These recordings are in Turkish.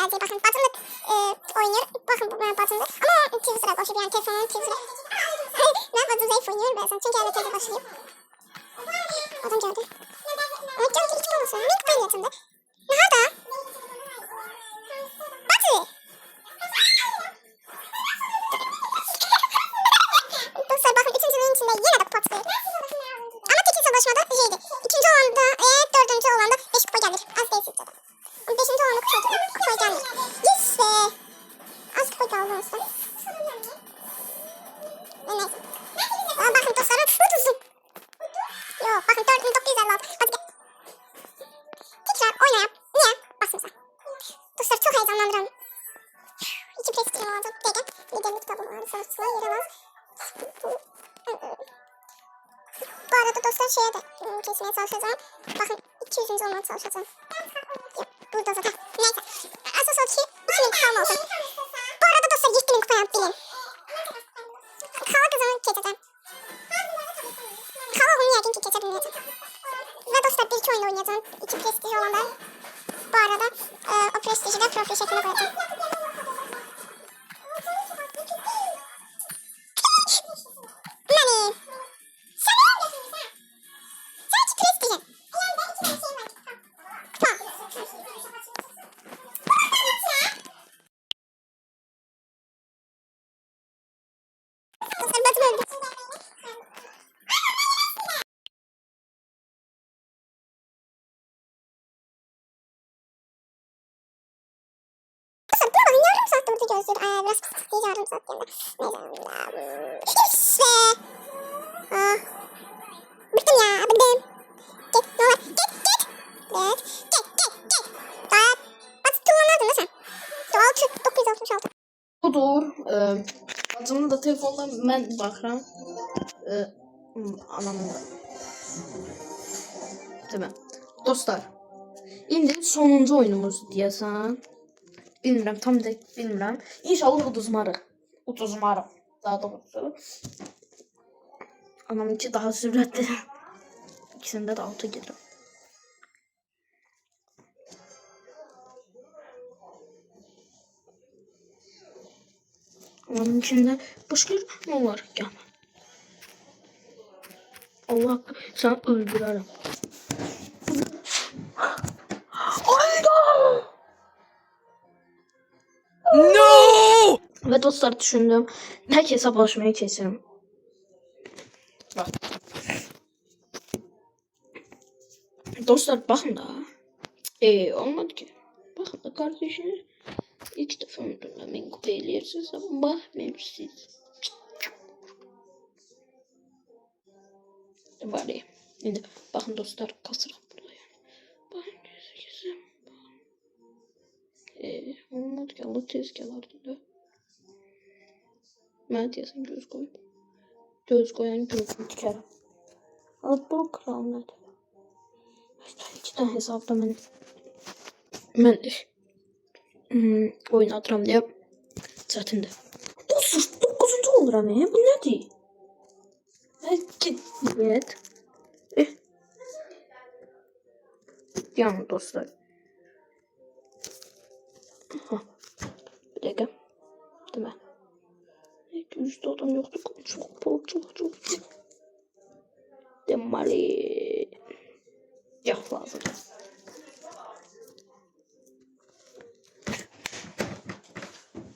geleceği bakın. Bacımla oynuyor. Bakın bu benim bacımdır. Ama o Twitter'a koşuyor yani telefonun Twitter'a. Ben bacım zayıf oynuyor bazen. Çünkü eve teyze koşuyor. Adam geldi. Evet geldi iki olmasın. Ne kupa niyetinde? Nerede? Bacı. Dostlar bakın üçüncünün içinde yine de kupa çıkıyor. Ama tek savaşmada şeydi. İkinci olanda, dördüncü olanda 5 kupa gelir. Az değil sizce de. Beşinci olanda kupa gelir. Yes be. Az kupa kaldı olsun. Neyse. Bakın dostlar bu uzun. Yok bakın 4956. Hadi gel. Tekrar oynayalım. Niye? Basmıza. Dostlar çok heyecanlandıran. İki prestijim olacak. Gel. Liderlik kitabım var. Savaşçılar yer alamaz. Bu arada dostlar şeye de kesmeye çalışacağım. Bakın 200. olmaya çalışacağım. Yok burada zaten. Neyse. Asıl o ki 2000 kupam olsun. Bu arada dostlar 7000 kupa yaptım. Kala kızımı geçeceğim. Kala onu yakın ki geçebilmeyeceğim. Ve dostlar bir iki oyunda oynayacağım. 2 prestij olanda. Bu arada o prestiji de profil şekline koyacağım. Nani? Gözleri biraz kısıtlı yarım saat yanında. Yes be. Bıktım ya bıktım. Git ne olur git. Git. Bak tuğlanladın da sen. Doğal Türk 966. Budur. Bacımın da telefondan mən baxıram. Anamın da. Tamam. Dostlar. İndi sonuncu oyunumuz deyəsən. Bilmirəm, tam da bilmirəm. İnşallah uduzmarıq. Daha doğrusu. Anamınki daha sürətli. İkisində də alta gedirəm. Anamınkində başqa nə olar? Gəlmə. Allah səni öldürərəm. Ayda! No! Ve dostlar düşündüm. Tek hesaplaşmaya geçerim. Bak. Dostlar bakın da. Olmadı ki. Bakın da kardeşiniz. İlk defa ömrümde beni kupa eləyirsiniz ama bakmayayım siz. Bari. Şimdi bakın dostlar kasıram burada yani. Bakın gözüküyorum. Olmadı ki Allah tezgahlardı da. Mən deyəsən göz qoyub. Göz qoyan gözünü tikərəm. Alıp bu kral nədir? İki tane hesabda mən oyun atıram deyə çətindir. 9-cu oluram bu nədir? Git. Yani dostlar. Bir dakika. Değil mi? Üstte adam yoktu. Çok. Demali. Yok lazım.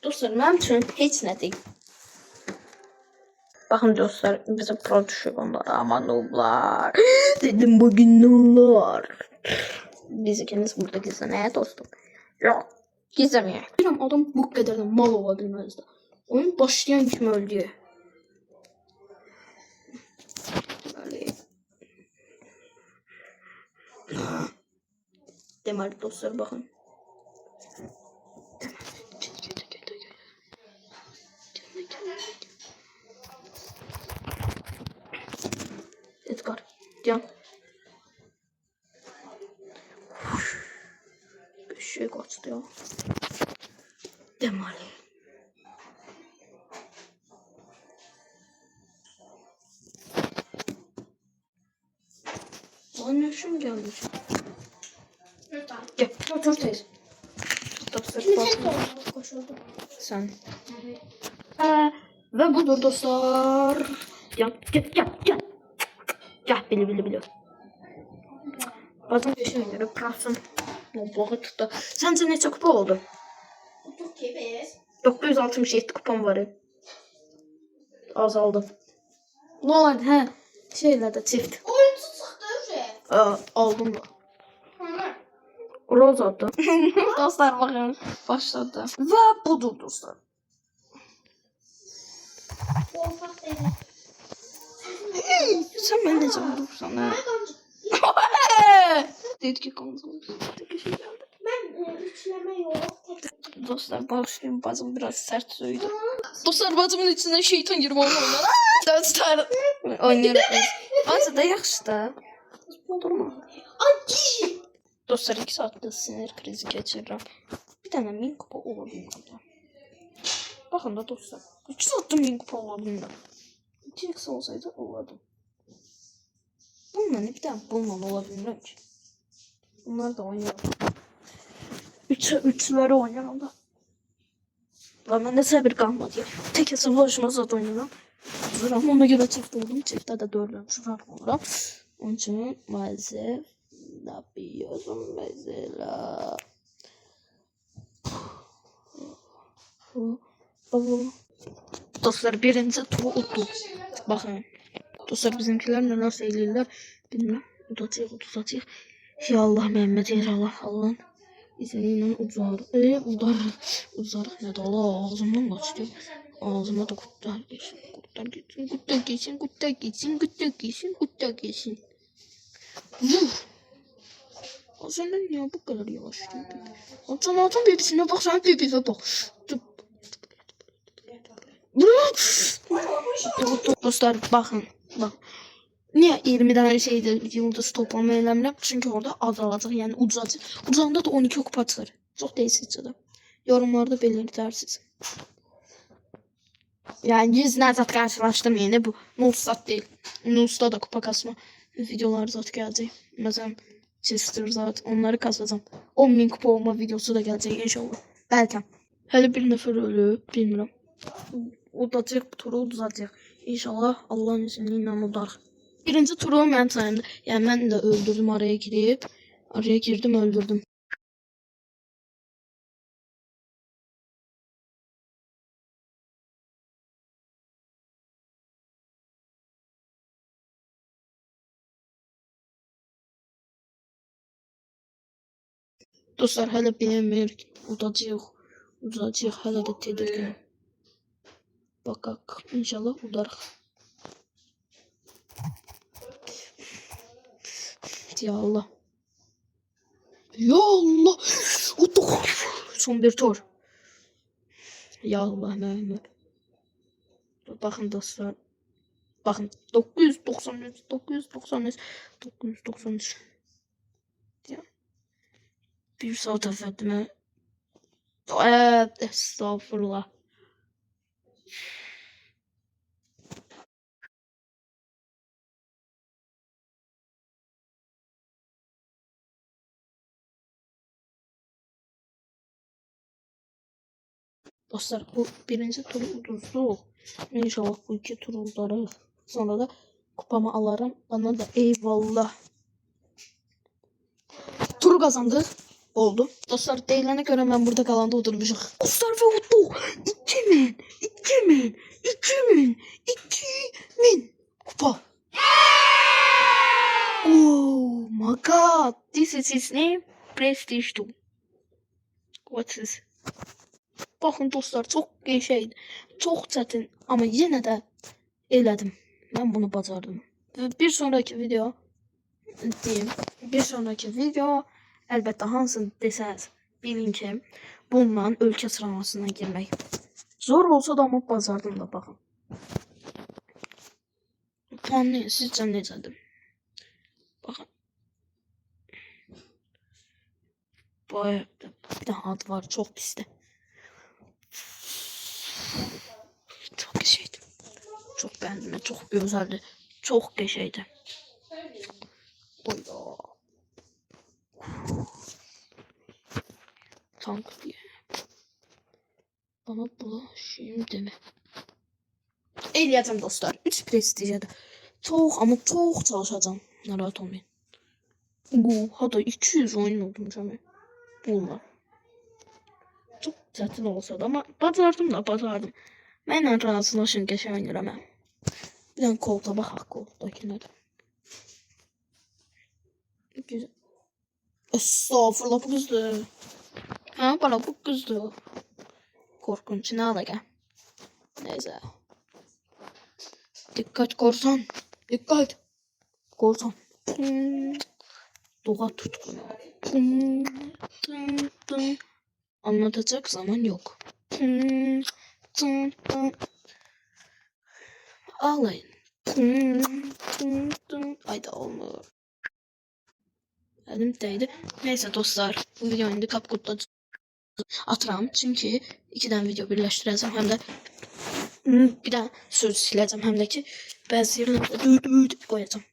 Dostlar benim için hiç ne değil. Bakın dostlar bize pro düşüyor onlara. Aman noblar. Dedim bugün noblar. Biz ikimiz burada gizlemeye dostum. Yok. Gizlemeye. Bir adam bu kadar da mal olabilmezdi. Oyun başlayan kim öldü? Böyle. Demali dostlar bakın. Edgar. Can. Bir şey kaçtı ya. Demali. Lan yaşım gelmiş. Gel, otur teyze. Dostlar Şimdi bakın. sen sorun koşuldu. Sen. Ve budur dostlar. Gel gel gel gel. Gel bili. Bazen bir şey görüp kalsın. Allah'ı tuttu. Sence neçə kupa oldu? Çok kebez. 967 kupam var. Azaldı. Ne olardı hə? Şeylərdə çift. Oyuncu çıktı öyle. Aldım da. Hı. Rozadı. Dostlar bakın. Başladı. Ve budur dostlar. Bu ufak değil. Sen ben necə vurursan ha? Dedi ki konuşalım. Ben üçleme yok. Dostlar bağışlayın bacım biraz sert söyledi. Dostlar bacımın içinden şeytan girme oynar. Dostlar oynuyoruz. Bence de yaxşı da. Olur mu? Dostlar 2 saatte sinir krizi geçiririm. Bir tane min kupa olabilmem. Bakın da dostlar. 2 saatte min kupa olabilmem. 2x olsaydı olurdu. Bununla bir tane bununla olabilmem ki. Bunlar da oynayalım. Üçleri oynayalım da. Lan bende sabır kalmadı ya. Tek hesap başıma zaten oynayalım. Zuram ona göre çift oldum. Çiftte de dördüncü var olarak. Onun için maalesef ne yapıyorsun mesela? Dostlar birinci turu utdu. Bakın. Dostlar bizimkiler neler söylüyorlar. Bilmem. Udacaq. Ya Allah Mehmet inşallah Allah'ın izniyle uzar ne de Allah ağzımdan kaçtı. Ağzıma da kurtlar geçsin. Senden niye bu kadar yavaş gidiyorsun? Altın bebisine bak, sen bebise bak. Dostlar bakın. Bak. Niye 20 tane şeyde yıldız toplama eləmirəm? Çünkü orada azalacaq, yəni uzacaq. Ucağında da 12 kupa çıxır. Çox dəyişikdir. Yorumlarda belirtərsiniz. Yani 100 zat karşılaştırmayın. Bu Nulsat değil. Nulsat'ta da kupa kasma videoları zat gelecek. Mesela Chester zat onları kasacağım. 10.000 kupa olma videosu da gelecek inşallah. Belki. Hele bir nefer ölüp bilmiyorum. Udacaq, turu udacaq. İnşallah Allah'ın izniyle udar. Birinci turu mənim sayımda. Yəni mən də öldürdüm araya girib. Araya girdim öldürdüm. Dostlar hələ bilmirik. Udacaq. Hələ də tedirgin. Bakaq. İnşallah udarıq. Ya Allah. Ya Allah. Son bir tur. Ya Allah Mehmet. Bakın dostlar. Bakın 993. Ya. Bir saat efendime. Estağfurullah. Dostlar bu birinci tur uduzduq. İnşallah bu 2 tur udarıq. Sonra da kupamı alarım. Bana da eyvallah. Turu kazandık. Oldu. Dostlar deyilənə görə mən burada qalanda oturmuşuq. Dostlar və udduq. 2000 kupa. Oh my god. This is his name. Prestige 2. What's this? Bakın dostlar çok şeydi. Çok çetin ama yine de elədim. Ben bunu bacardım. Ve bir sonraki video diyeyim. Bir sonraki video elbette hansını desəniz bilin ki bununla ölkə sıralamasına girmək. Zor olsa da ama bacardım da bakın. Puan sizce necədir? Bakın. Bayağı bir de ad var çok pisde. Çok geçeydi. Çok beğendim. Çok güzeldi. Çok geçeydi. Oyda. Tank diye. Bana bulaşayım deme. Eləyəcəm dostlar. 3 prestijədə. Çox ama çox çalışacağım. Narahat olmayın. Bu hatta 200 oyun oldum cəmi. Bunlar. Çok çətin olsa da ama bacardım. Mənlə razılaşın qəşəng oynayıram mən. Bir dənə koltuğa baxaq koltuqdakına da. Güzel. Estağfurullah bu kızdı. Ha bana bu kızdı. Korkunç ne ala gel. Neyse. Dikkat korsan. Dikkat. Korsan. Doğa tutkunu. Anlatacak zaman yok. Ağlayın. Ayda olmuyor. Elim değdi. Neyse dostlar. Bu videoyu indi kapkutda atıram. Çünkü 2 tane video birləşdirəcəm. Həm də bir daha söz siləcəm. Həm də ki bəzi yerlərdə qoyacağım.